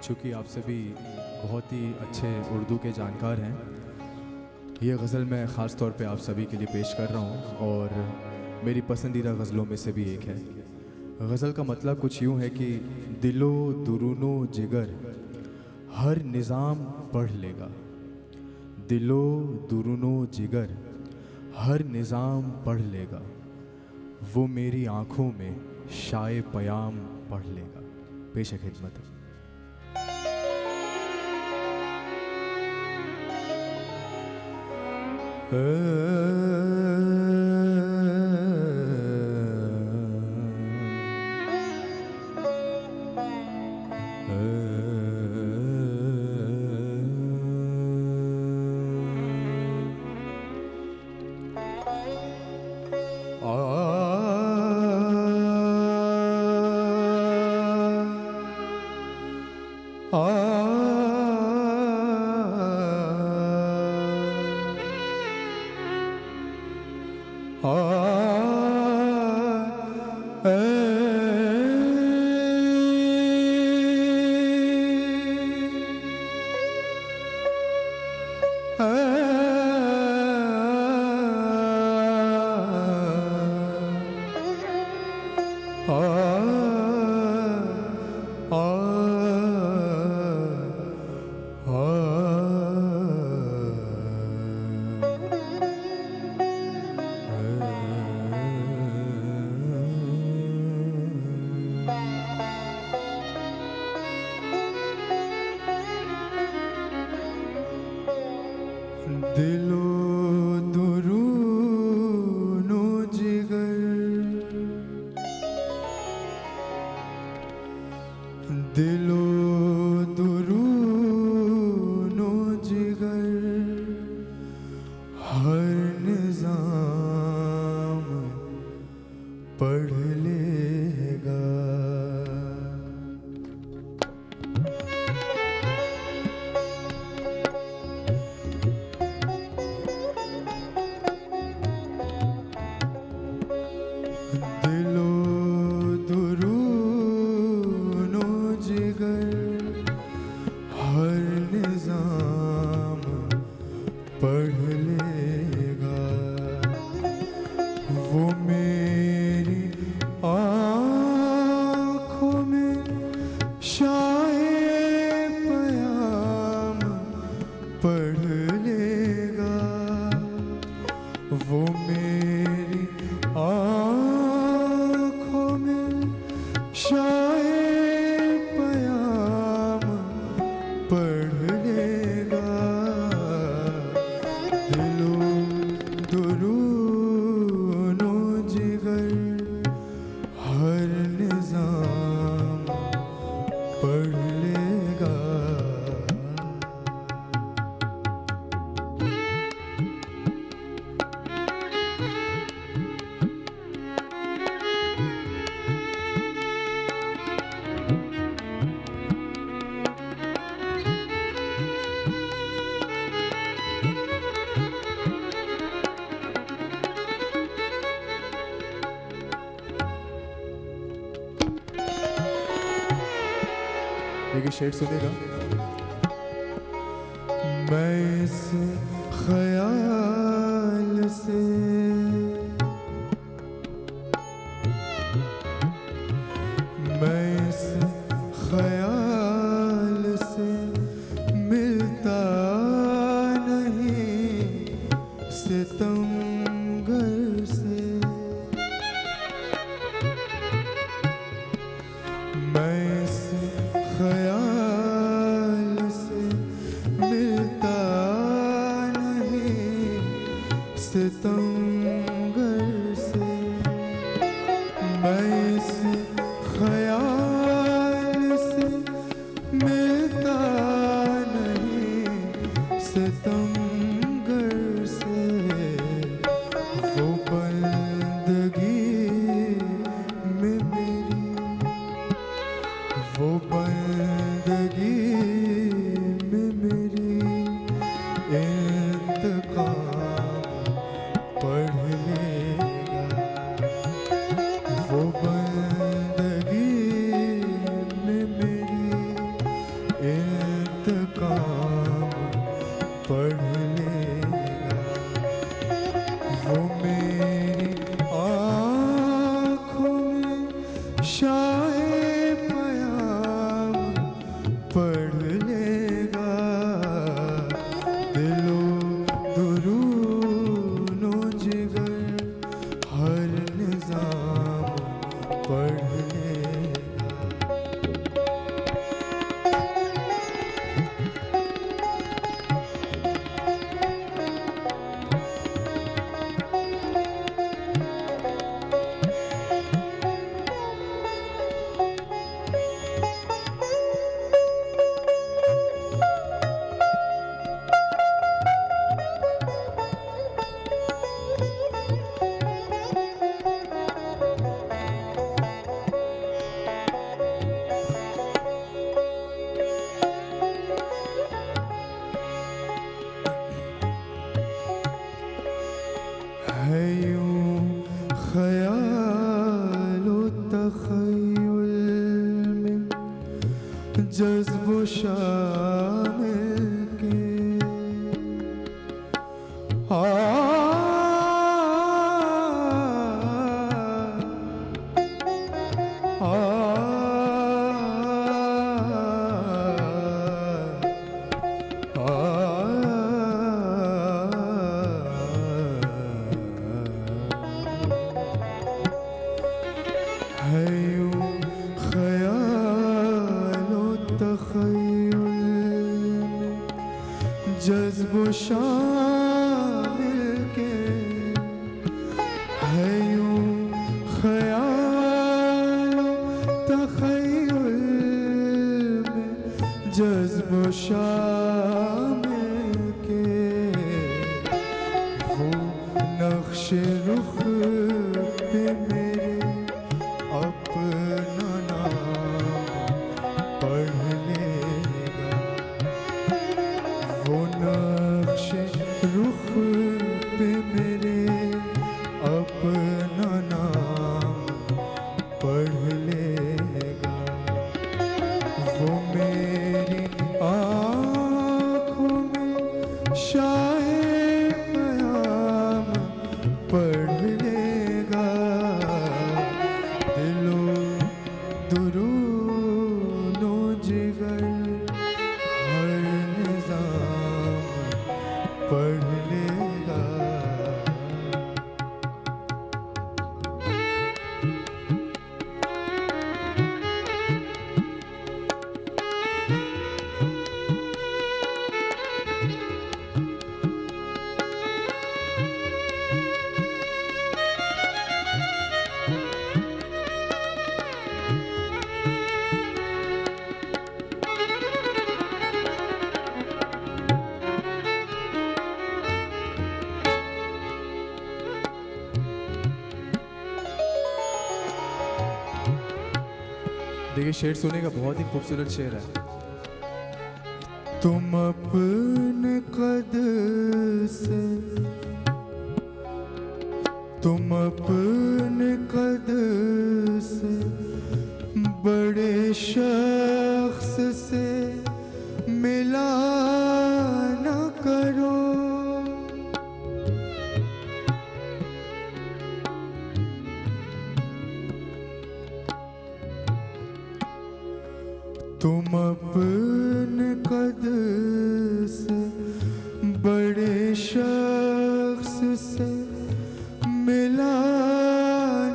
चूँकि आप सभी बहुत ही अच्छे उर्दू के जानकार हैं, ये गज़ल मैं ख़ास तौर पे आप सभी के लिए पेश कर रहा हूँ और मेरी पसंदीदा गज़लों में से भी एक है। गज़ल का मतलब कुछ यूँ है कि दिलो दुरूनो जिगर हर निज़ाम पढ़ लेगा, दिलो दुरूनो जिगर हर निज़ाम पढ़ लेगा, वो मेरी आँखों में शाये पयाम पढ़ लेगा। पेश है खिदमत। दिलो दुरूनो जिगर दिलो दुरूनो जिगर हर निज़ाम पढ़ लेगा। दिलो दुरूनो जिगर हर निज़ाम पढ़ लेगा, वो मेरी आँखों में शाये पयाम पढ़ लेगा, वो मेरी आँखों में शाये पयाम पढ़ लेगा। दिलो दुरूनो जिगर हर निज़ाम पढ़ लेगा। देखिए शेर सुनेगा। मैं इस ख्याल से मैं इस ख्याल से मिलता नहीं सितमगर से, मैं इस ख्याल से मिलता नहीं सितमगर से, मैं इस ख्याल से मिलता नहीं सितमगर से, वो बंदगी में मेरी वो बंदगी में मेरी इंतकाम पढ़ लेगा, वो बंदगी शाये पयाम पढ़ लेगा, दिलो दुरूनो जिगर हर निजाम पढ़ लेगा। है यूं ख्याल व तख़य्युल में जज़्ब व शामिल के, है यूं ख्याल व तख़य्युल में जज़्ब व शामिल के, है यूं ख्याल व तख़य्युल में जज़्ब व शामिल के, वो नक्श रुख पे मेरे अपना नाम पढ़ लेगा, वो नक्श रुख पे मेरे अपना नाम पढ़ लेगा, वो मेरी आँखों में शाये पयाम पढ़ लेगा, दिलो दुरूनो जिगर हर निजाम पढ़ लेगा। देखिए शेर सुनेगा, बहुत ही खूबसूरत शेर है। तुम अपने कद से, तुम अपने कद से बड़े शख्स से मिला न करो, तुम अपने कद से बड़े शख्स से मिला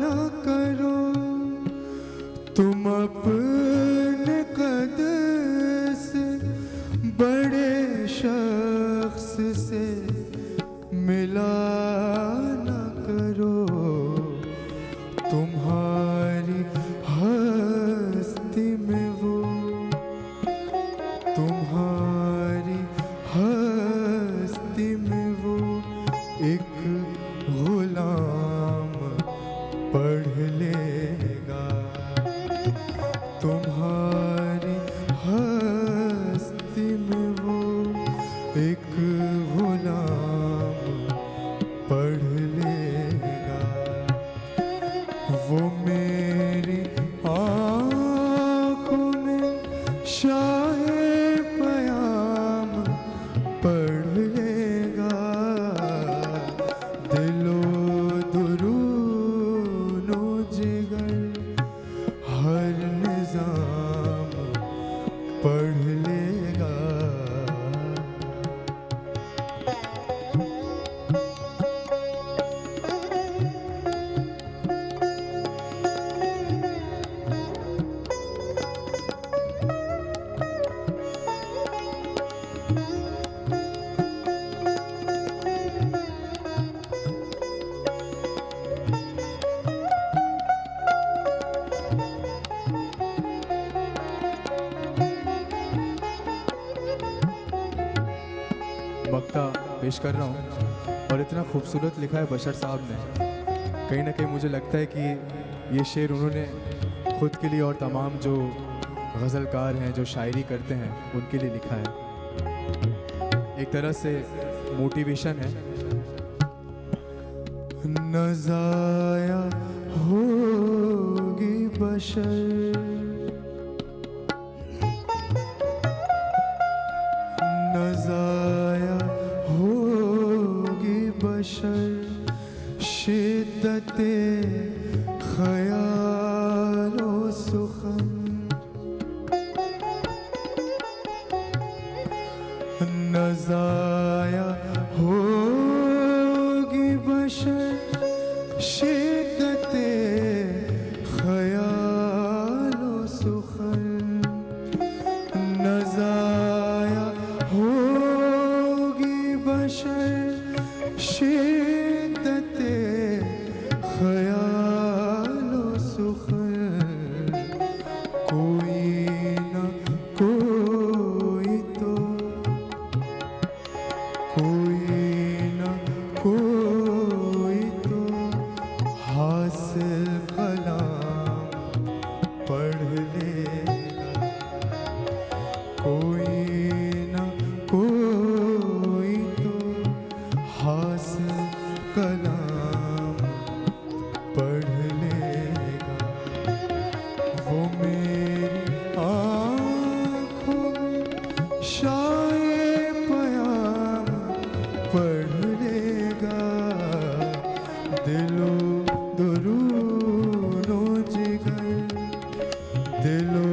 न करो, तुम अपने कद से बड़े शख्स से मिला न करो, तुम्हारी हस्ती में वो, तुम्हारी हस्ती में वो एक गुलाम पढ़ लेगा, तुम्हारी हस्ती में वो एक गुलाम मक्ता पेश कर रहा हूँ और इतना खूबसूरत लिखा है बशर साहब ने। कहीं ना कहीं मुझे लगता है कि ये शेर उन्होंने ख़ुद के लिए और तमाम जो गज़लकार हैं जो शायरी करते हैं उनके लिए लिखा है। एक तरह से मोटिवेशन है। न ज़ाया होगी बशर, न ज़ाया होगी बशर, शिद्दते ख़यालो सुख़न, न ज़ाया होगी बशर, शिद्दते ख़यालो सुख़न, न ज़ाया होगी बशर, शिद्दते ख़यालो सुख़न, कोई न कोई तो, कोई न कोई तो हासिल कलाम पढ़ लेगा, कोई न कोई तो हासिल कलाम पढ़ लेगा। वो मेरी आँखों में शाये पयाम पढ़ लेगा, दिलो दुरूनो जिगर, दिलो